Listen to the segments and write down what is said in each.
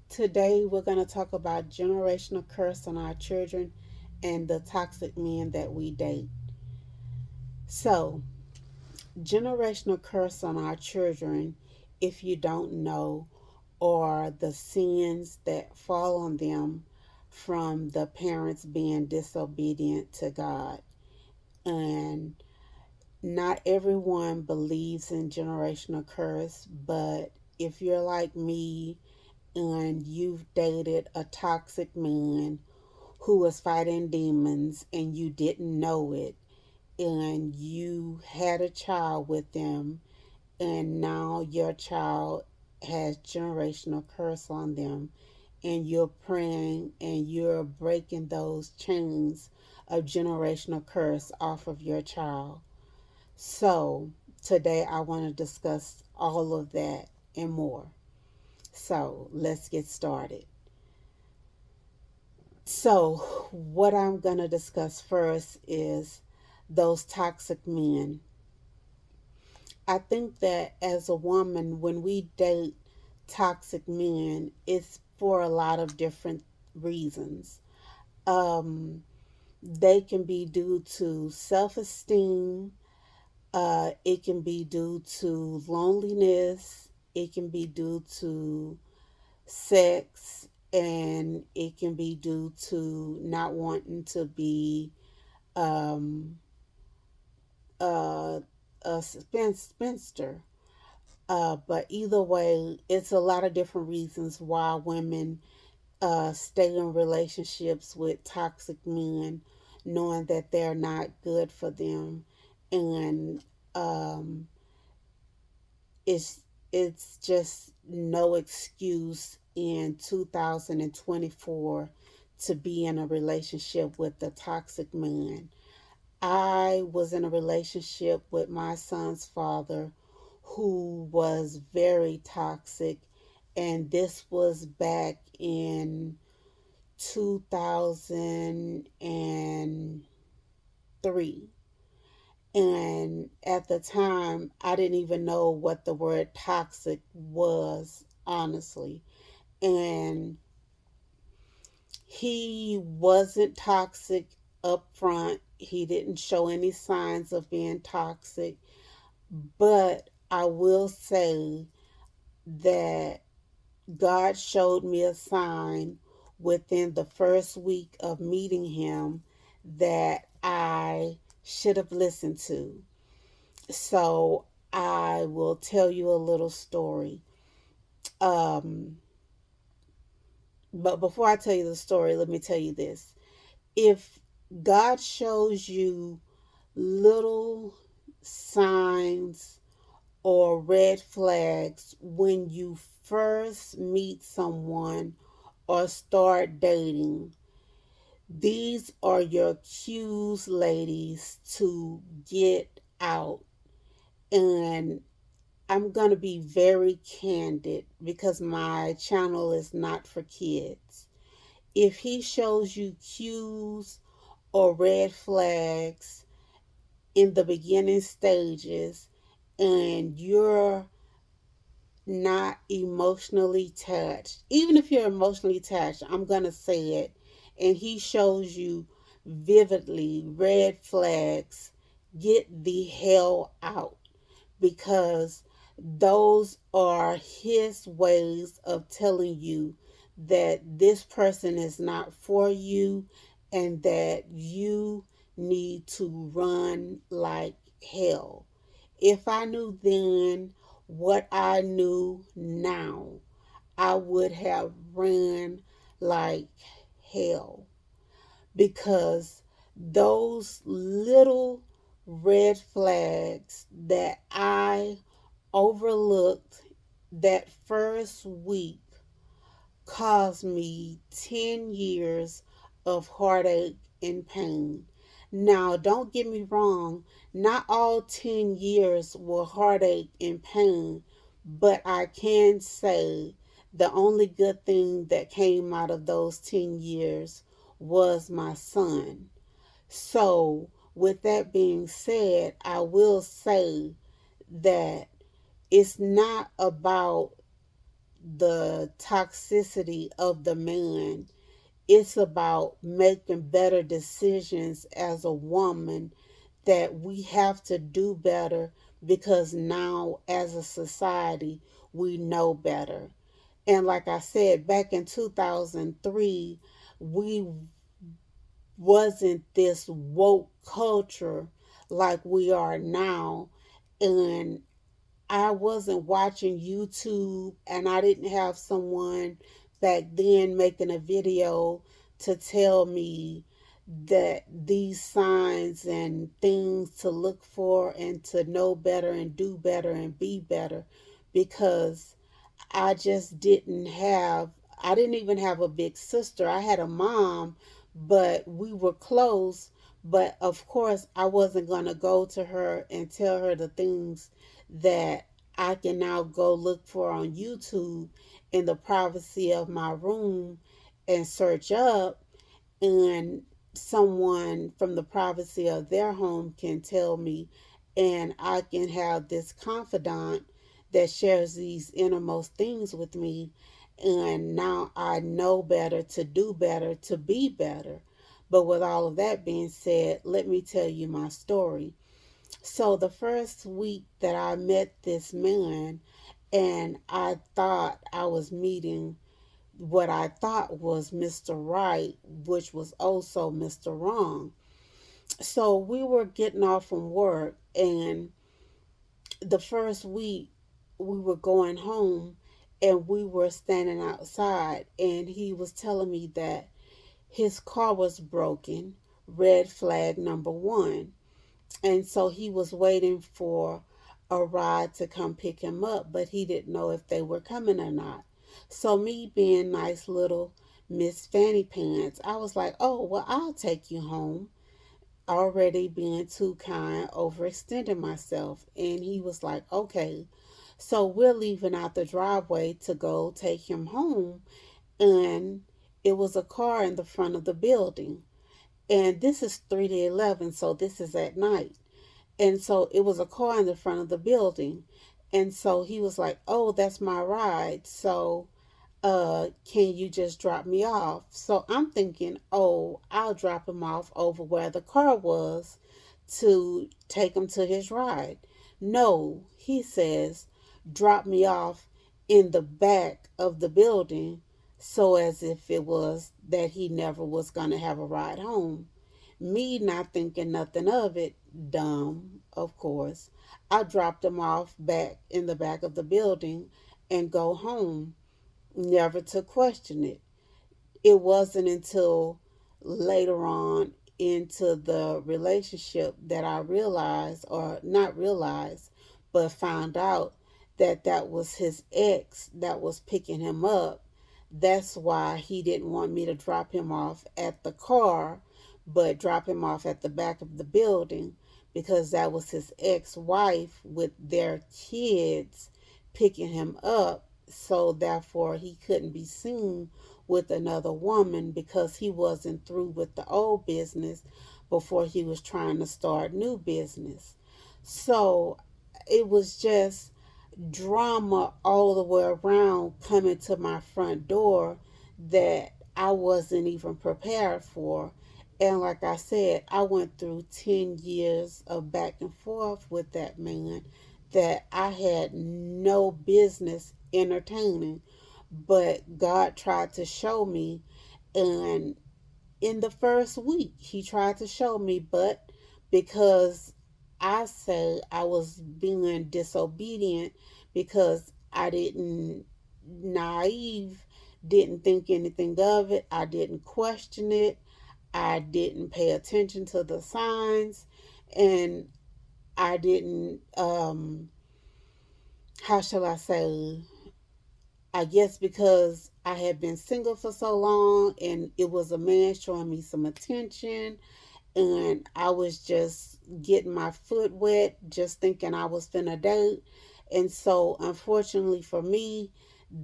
Today, we're going to talk about generational curse on our children and the toxic men that we date. So, generational curse on our children, if you don't know, are the sins that fall on them from the parents being disobedient to God. And not everyone believes in generational curse, but if you're like me and you've dated a toxic man who was fighting demons and you didn't know it, and you had a child with them, and now your child has generational curse on them, and you're praying and you're breaking those chains of generational curse off of your child. So, today I want to discuss all of that and more. So, let's get started. So, what I'm going to discuss first is those toxic men. I think that as a woman, when we date toxic men, it's for a lot of different reasons. Um, they can be due to self esteem, it can be due to loneliness, it can be due to sex, and it can be due to not wanting to be um, uh, a spinster. But either way, it's a lot of different reasons why women stay in relationships with toxic men, knowing that they're not good for them, and um, it's it's just no excuse in 2024 to be in a relationship with a toxic man. I was in a relationship with my son's father who was very toxic, and this was back in 2003. And at the time, I didn't even know what the word toxic was, honestly. And he wasn't toxic up front, he didn't show any signs of being toxic. But I will say that God showed me a sign within the first week of meeting him that I should have listened to. So I will tell you a little story. Um, but before I tell you the story, let me tell you this. If God shows you little signs or red flags when you first meet someone or start dating, these are your cues, ladies, to get out. And I'm going to be very candid because my channel is not for kids. If he shows you cues or red flags in the beginning stages and you're not emotionally attached, even if you're emotionally attached, I'm going to say it, and he shows you vividly red flags, get the hell out, because those are his ways of telling you that this person is not for you and that you need to run like hell. If I knew then what I knew now, I would have ran like hell, because those little red flags that I overlooked that first week caused me 10 years of heartache and pain. Now, don't get me wrong, not all 10 years were heartache and pain, but I can say the only good thing that came out of those 10 years was my son. So, with that being said, I will say that it's not about the toxicity of the man. It's about making better decisions as a woman, that we have to do better because now, as a society, we know better. And like I said, back in 2003, we wasn't this woke culture like we are now. And I wasn't watching YouTube, and I didn't have someone back then making a video to tell me that these signs and things to look for and to know better and do better and be better, because I didn't even have a big sister. I had a mom, but we were close. But of course, I wasn't going to go to her and tell her the things that I can now go look for on YouTube in the privacy of my room and search up, and someone from the privacy of their home can tell me, and I can have this confidant that shares these innermost things with me, and now I know better, to do better, to be better. But with all of that being said, let me tell you my story. So the first week that I met this man, and I thought I was meeting what I thought was Mr. Right, which was also Mr. Wrong. So we were getting off from work, and the first week we were going home, and we were standing outside, and he was telling me that his car was broken, red flag number one. And so he was waiting for a ride to come pick him up, but he didn't know if they were coming or not. So, me being nice little Miss Fanny Pants, I was like, oh, well, I'll take you home. Already being too kind, overextending myself. And he was like, okay. So, we're leaving out the driveway to go take him home. And it was a car in the front of the building. And this is 3 to 11, so this is at night. And so it was a car in the front of the building. And so he was like, oh, that's my ride. So can you just drop me off? So I'm thinking, oh, I'll drop him off over where the car was to take him to his ride. No, he says, drop me off in the back of the building, so as if it was that he never was going to have a ride home. Me not thinking nothing of it, dumb, of course, I dropped him off back in the back of the building and go home, never to question it. It wasn't until later on into the relationship that I realized, or not realized, but found out that that was his ex that was picking him up. That's why he didn't want me to drop him off at the car, but drop him off at the back of the building, because that was his ex wife with their kids picking him up. So therefore, he couldn't be seen with another woman, because he wasn't through with the old business before he was trying to start new business. So it was just drama all the way around coming to my front door that I wasn't even prepared for. And like I said, I went through 10 years of back and forth with that man that I had no business entertaining. But God tried to show me, and in the first week, He tried to show me, but because I say I was being disobedient, because I didn't, naive, didn't think anything of it, I didn't question it, I didn't pay attention to the signs, and I didn't, how shall I say, I guess because I had been single for so long, and it was a man showing me some attention, and I was just getting my foot wet, just thinking I was finna date. And so, unfortunately for me,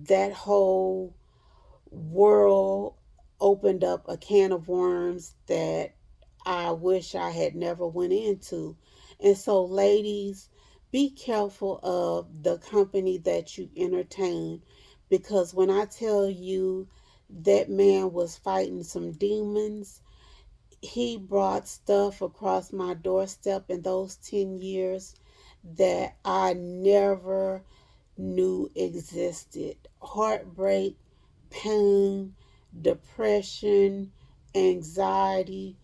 that whole world opened up a can of worms that I wish I had never went into. And so, ladies, be careful of the company that you entertain, Because when I tell you that man was fighting some demons, he brought stuff across my doorstep in those 10 years that I never knew existed. Heartbreak, pain, depression, anxiety,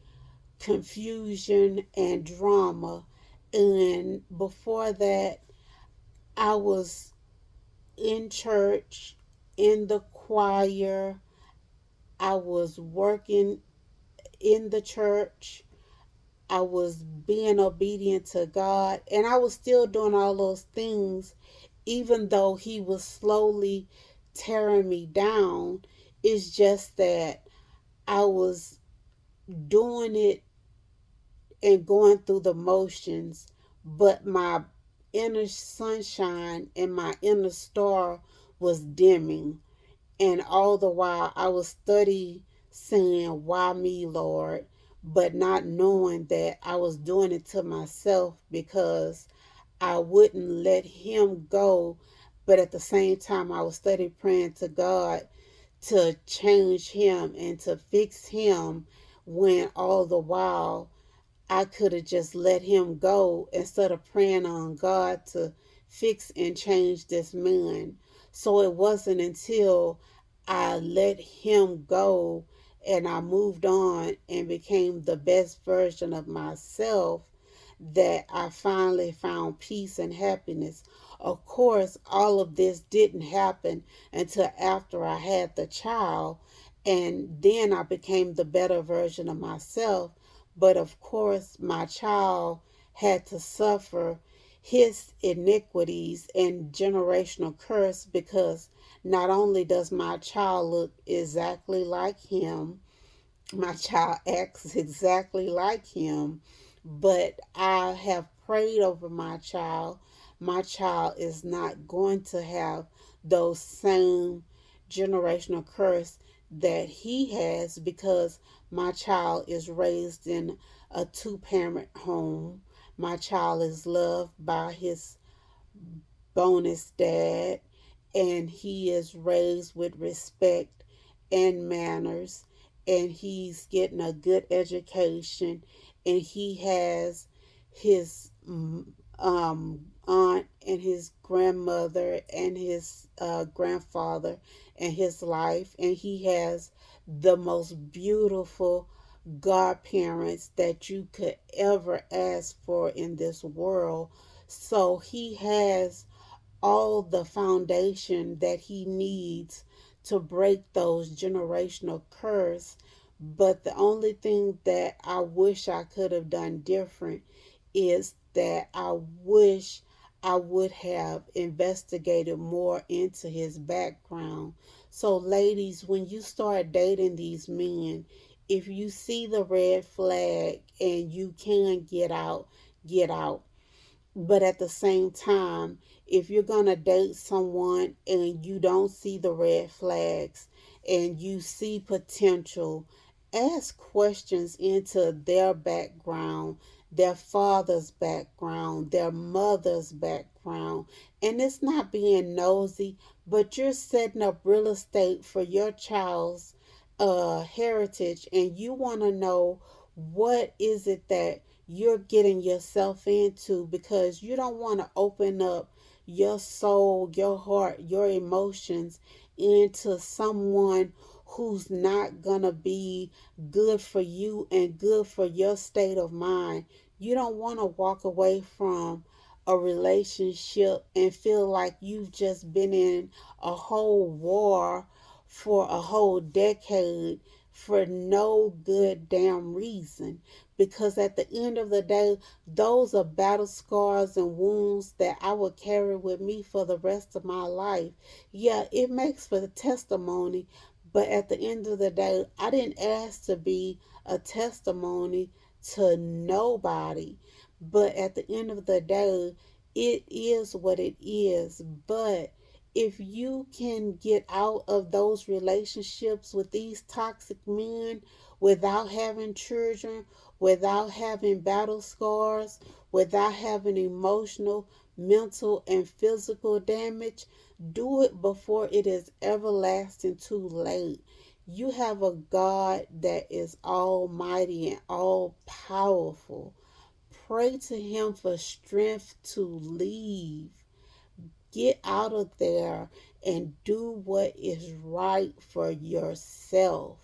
confusion, and drama. And before that, I was in church, in the choir, I was working in the church, I was being obedient to God, and I was still doing all those things, even though He was slowly tearing me down. It's just that I was doing it and going through the motions, but my inner sunshine and my inner star was dimming. And all the while I was study saying, "Why me, Lord?" But not knowing that I was doing it to myself because I wouldn't let Him go. But at the same time, I was study praying to God to change Him and to fix Him, when all the while I could have just let him go instead of praying on God to fix and change this man. So it wasn't until I let him go and I moved on and became the best version of myself that I finally found peace and happiness. Of course, all of this didn't happen until after I had the child, and then I became the better version of myself. But of course, my child had to suffer his iniquities and generational curse, because not only does my child look exactly like him, my child acts exactly like him, but I have prayed over my child. My child is not going to have those same generational curse that he has, because my child is raised in a two-parent home. My child is loved by his bonus dad, and he is raised with respect and manners, and he's getting a good education, and he has his aunt and his grandmother and his grandfather and his life, and he has the most beautiful godparents that you could ever ask for in this world. So he has all the foundation that he needs to break those generational curse. But the only thing that I wish I could have done different is that I wish I would have investigated more into his background. So, ladies, when you start dating these men, if you see the red flag and you can get out, get out. But at the same time, if you're going to date someone and you don't see the red flags and you see potential, ask questions into their background, their father's background, their mother's background. And it's not being nosy, but you're setting up real estate for your child's heritage, and you want to know what is it that you're getting yourself into, because you don't want to open up your soul, your heart, your emotions into someone who's not going to be good for you and good for your state of mind. You don't want to walk away from a relationship and feel like you've just been in a whole war for a whole decade for no good damn reason, because at the end of the day, those are battle scars and wounds that I will carry with me for the rest of my life. Yeah, it makes for the testimony, but at the end of the day, I didn't ask to be a testimony to nobody. But at the end of the day, it is what it is. But if you can get out of those relationships with these toxic men without having children, without having battle scars, without having emotional, mental and physical damage, do it before it is everlasting too late. You have a God that is almighty and all powerful. Pray to Him for strength to leave. Get out of there and do what is right for yourself,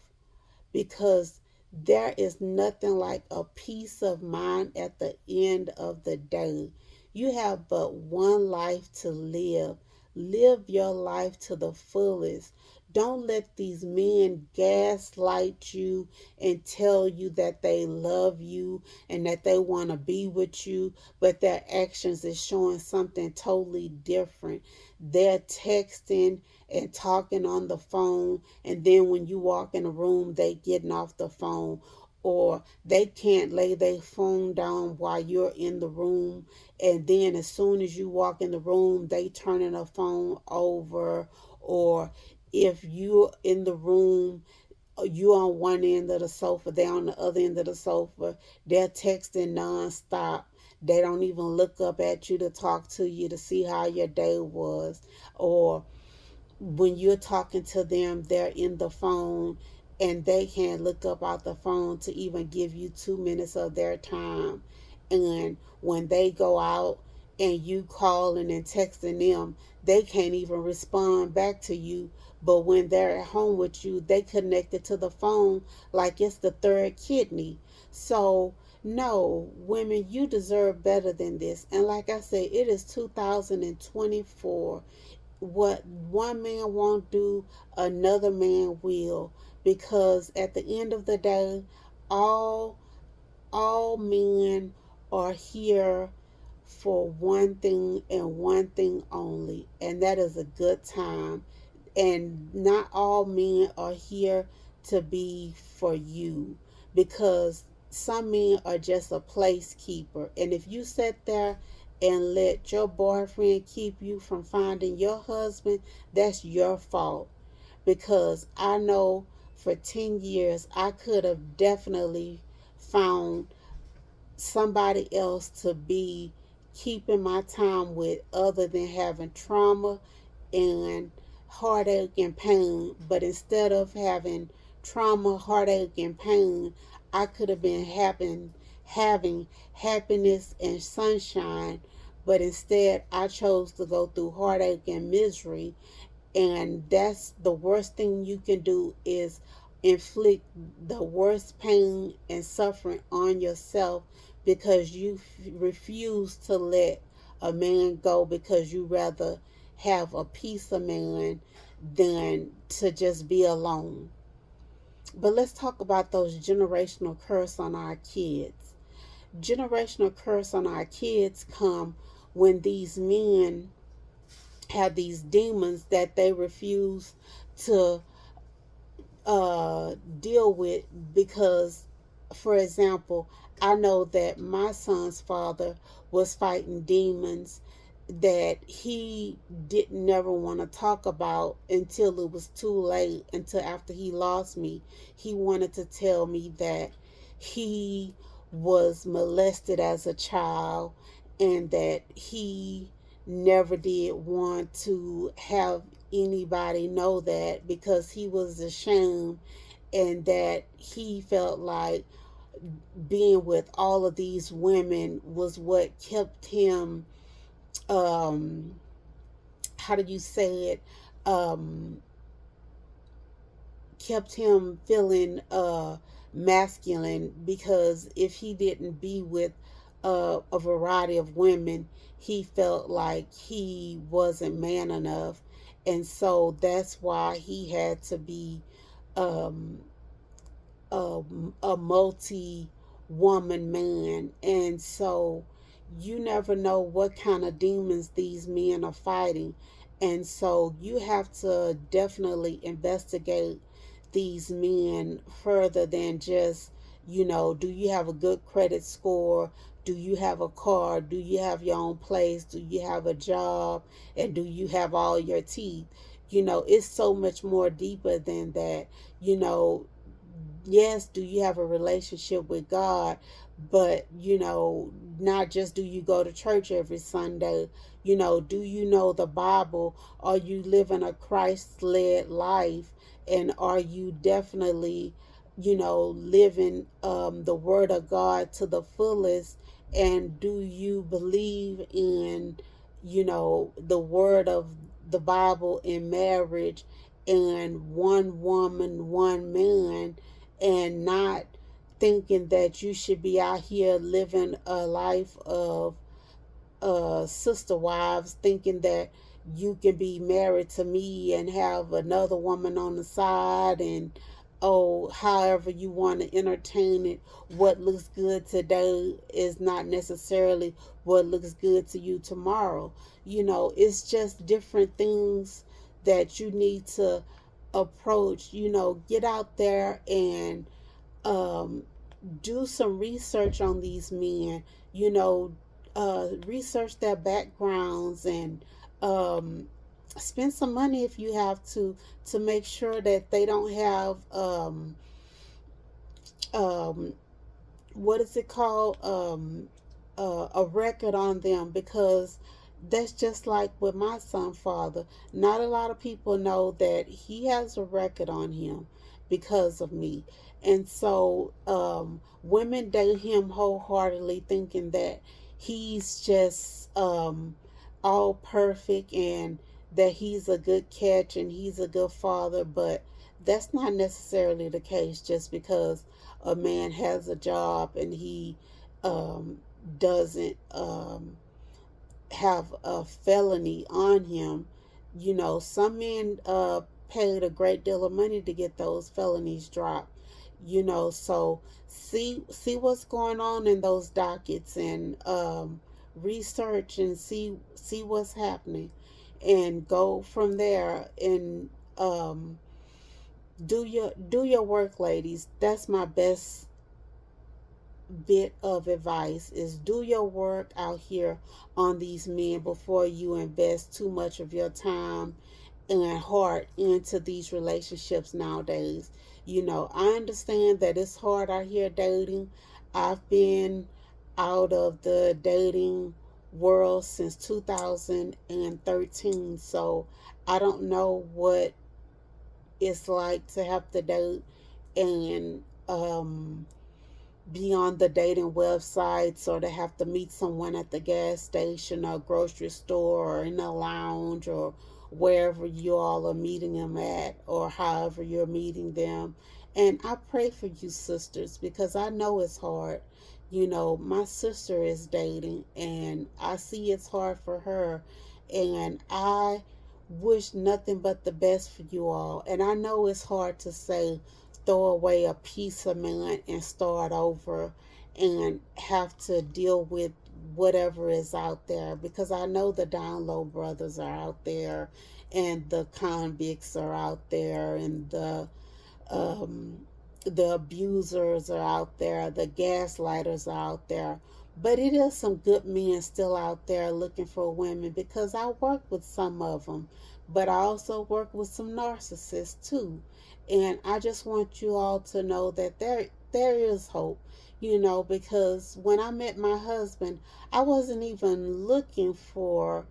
because there is nothing like a peace of mind at the end of the day. You have but one life to live. Live your life to the fullest. Don't let these men gaslight you and tell you that they love you and that they want to be with you, but their actions is showing something totally different. They're texting and talking on the phone, and then when you walk in the room they getting off the phone, or they can't lay their phone down while you're in the room, and then as soon as you walk in the room they turning the phone over. Or if you're in the room, you on one end of the sofa, they on the other end of the sofa, they're texting nonstop. They don't even look up at you to talk to you to see how your day was. Or when you're talking to them, they're in the phone and they can't look up out the phone to even give you 2 minutes of their time. And when they go out and you calling and texting them, they can't even respond back to you. But when they're at home with you, they connected to the phone like it's the third kidney. So no, women, you deserve better than this. And like I said, it is 2024. What one man won't do, another man will. Because at the end of the day, all all men are here for one thing and one thing only, and that is a good time. And not all men are here to be for you, because some men are just a placekeeper. And if you sit there and let your boyfriend keep you from finding your husband, that's your fault. Because I know for 10 years I could have definitely found somebody else to be keeping my time with other than having trauma and heartache and pain. But instead of having trauma, heartache, and pain, I could have been having happiness and sunshine. But instead, I chose to go through heartache and misery. And that's the worst thing you can do, is inflict the worst pain and suffering on yourself, because you refuse to let a man go, because you rather have a piece of man than to just be alone. But let's talk about those generational curse on our kids. Generational curse on our kids come when these men have these demons that they refuse to deal with. Because, for example, I know that my son's father was fighting demons that he didn't never want to talk about until it was too late, until after he lost me. He wanted to tell me that he was molested as a child, and that he never did want to have anybody know that, because he was ashamed, and that he felt like being with all of these women was what kept him, um how do you say it, um kept him feeling masculine. Because if he didn't be with a variety of women, he felt like he wasn't man enough. And so that's why he had to be um a, a multi woman man. And so you never know what kind of demons these men are fighting. And so you have to definitely investigate these men further than just, do you have a good credit score? Do you have a car? Do you have your own place? Do you have a job? And do you have all your teeth? It's so much more deeper than that. You know, yes, do you have a relationship with God? But, not just do you go to church every Sunday, do you know the Bible? Are you living a Christ led life? And are you definitely, living the Word of God to the fullest? And do you believe in, the Word of the Bible in marriage and one woman, one man? And not thinking that you should be out here living a life of sister wives, thinking that you can be married to me and have another woman on the side, and however you want to entertain it. What looks good today is not necessarily what looks good to you tomorrow. It's just different things that you need to approach. Get out there and um, do some research on these men. You know, research their backgrounds, and um, spend some money if you have to make sure that they don't have um, what is it called, a record on them, because that's just like with my son father. Not a lot of people know that he has a record on him because of me. And so women date him wholeheartedly, thinking that he's just all perfect, and that he's a good catch and he's a good father. But that's not necessarily the case. Just because a man has a job and he um, doesn't have a felony on him. Some men paid a great deal of money to get those felonies dropped. So see what's going on in those dockets, and research and see what's happening, and go from there. And do your work, ladies. That's my best bit of advice, is do your work out here on these men before you invest too much of your time and heart into these relationships nowadays. I understand that it's hard out here dating. I've been out of the dating world since 2013, so I don't know what it's like to have to date and be on the dating websites, or to have to meet someone at the gas station or grocery store or in a lounge, or wherever you all are meeting them at, or however you're meeting them. And I pray for you, sisters, because I know it's hard. My sister is dating, and I see it's hard for her. And I wish nothing but the best for you all. And I know it's hard to say throw away a piece of man and start over, and have to deal with whatever is out there, because I know the down low brothers are out there, and the convicts are out there, and um, the abusers are out there, the gaslighters are out there. But it is some good men still out there looking for women, because I work with some of them, but I also work with some narcissists too. And I just want you all to know that there is hope, because when I met my husband, I wasn't even looking for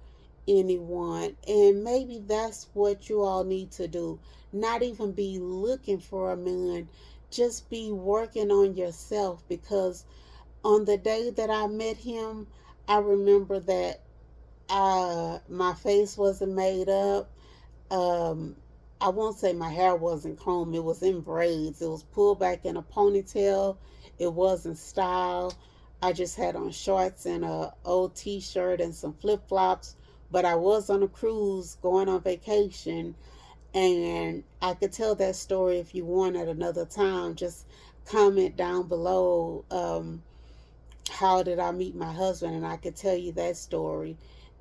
anyone. And maybe that's what you all need to do. Not even be looking for a man, just be working on yourself. Because on the day that I met him, I remember that my face wasn't made up. um, I won't say my hair wasn't combed. It was in braids. It was pulled back in a ponytail. It wasn't style. I just had on shorts and a old T-shirt and some flip flops. But I was on a cruise going on vacation, and I could tell that story if you want at another time. Just comment down below. How did I meet my husband? And I could tell you that story.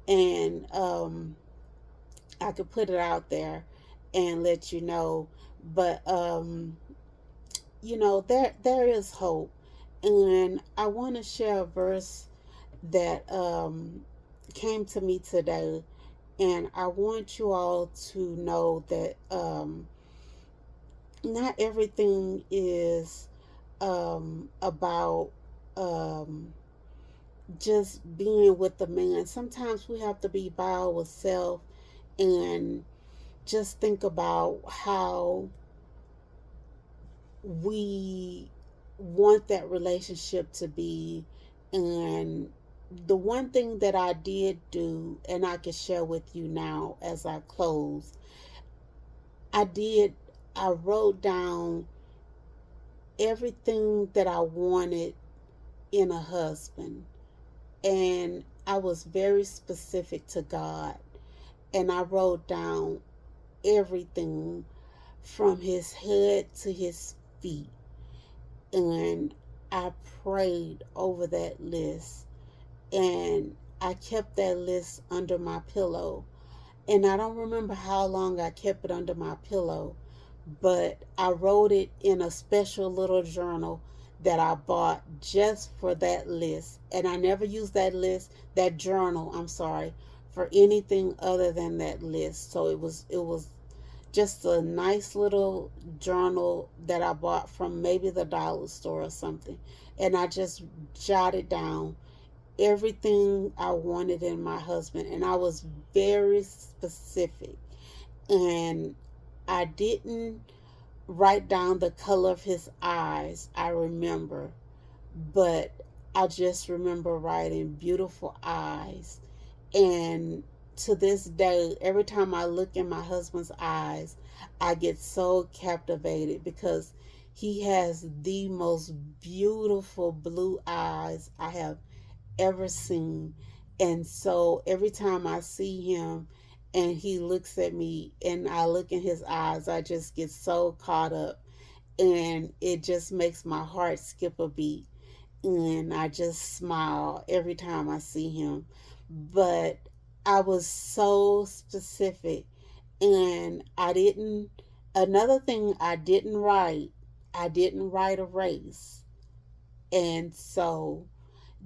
And I could put it out there and let you know. But there is hope. And I want to share a verse that came to me today, and I want you all to know that not everything is about just being with the man. Sometimes we have to be by ourselves and just think about how we want that relationship to be. And the one thing that I did do, and I can share with you now as I close, I did, I wrote down everything that I wanted in a husband. And I was very specific to God. And I wrote down everything from his head to his feet. And I prayed over that list. And I kept that list under my pillow. And I don't remember how long I kept it under my pillow, but I wrote it in a special little journal that I bought just for that list. And I never used that journal, I'm sorry, for anything other than that list. So it was just a nice little journal that I bought from maybe the dollar store or something. And I just jotted down everything I wanted in my husband. And I was very specific. And I didn't write down the color of his eyes, I remember, but I just remember writing beautiful eyes. And to this day, every time I look in my husband's eyes, I get so captivated because he has the most beautiful blue eyes I have ever seen. And so every time I see him and he looks at me and I look in his eyes, I just get so caught up, and it just makes my heart skip a beat. And I just smile every time I see him. But I was so specific, and another thing I didn't write a race. And so,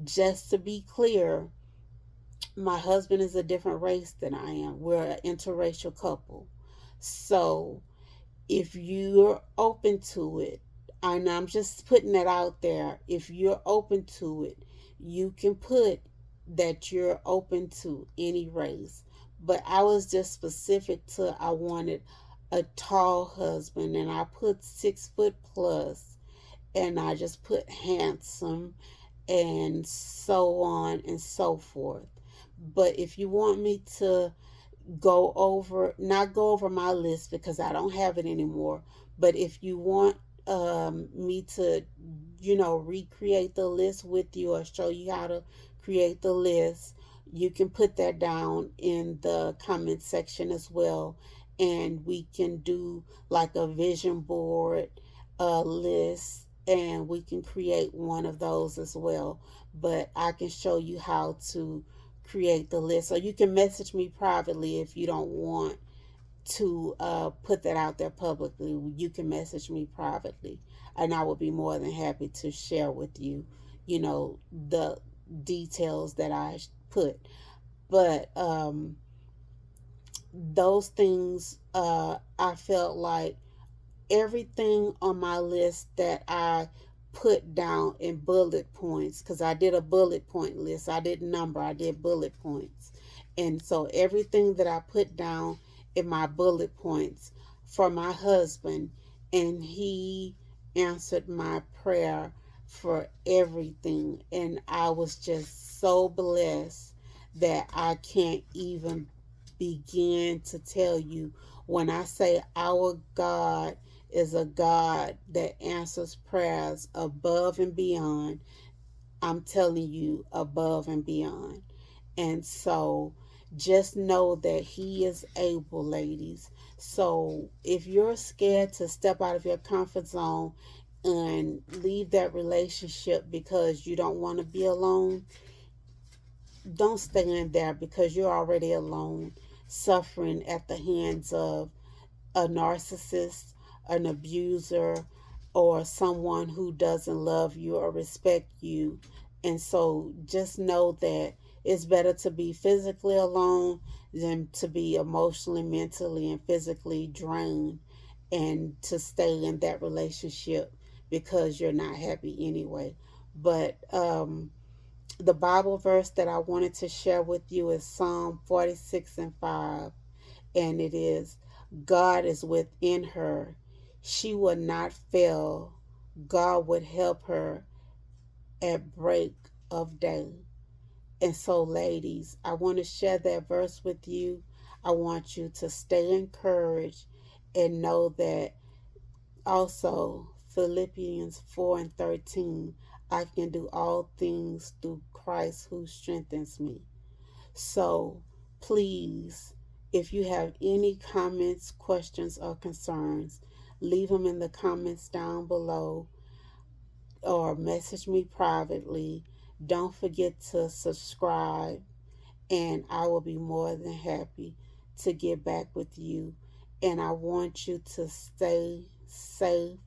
just to be clear, my husband is a different race than I am. We're an interracial couple. So if you're open to it, and I'm just putting that out there, if you're open to it, you can put that you're open to any race. But I was just specific to I wanted a tall husband, and I put 6 foot plus, and I just put handsome, and so on and so forth. But if you want me to not go over my list because I don't have it anymore, but if you want me to, recreate the list with you or show you how to create the list, you can put that down in the comment section as well. And we can do like a vision board list, and we can create one of those as well. But I can show you how to create the list. So you can message me privately if you don't want to put that out there publicly. You can message me privately, and I would be more than happy to share with you, the details that I put. But those things, I felt like everything on my list that I put down in bullet points, because I did a bullet point list. I didn't number, I did bullet points. And so everything that I put down in my bullet points for my husband, and he answered my prayer for everything. And I was just so blessed that I can't even begin to tell you. When I say our God is a God that answers prayers above and beyond, I'm telling you, above and beyond. And so just know that He is able, ladies. So if you're scared to step out of your comfort zone and leave that relationship because you don't want to be alone, don't stay in there because you're already alone, suffering at the hands of a narcissist, an abuser, or someone who doesn't love you or respect you. And so just know that it's better to be physically alone than to be emotionally, mentally, and physically drained. and to stay in that relationship because you're not happy anyway. But the Bible verse that I wanted to share with you is Psalm 46 and 5. And it is, God is within her. She will not fail. God would help her at break of day. And so, ladies, I want to share that verse with you. I want you to stay encouraged and know that also Philippians 4 and 13, I can do all things through Christ who strengthens me. So please, if you have any comments, questions, or concerns, leave them in the comments down below or message me privately. Don't forget to subscribe, and I will be more than happy to get back with you. And I want you to stay safe,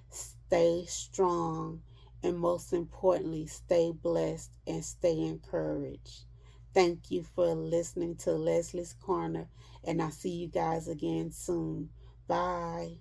stay strong, and most importantly, stay blessed and stay encouraged. Thank you for listening to Leslie's Corner, and I'll see you guys again soon. Bye.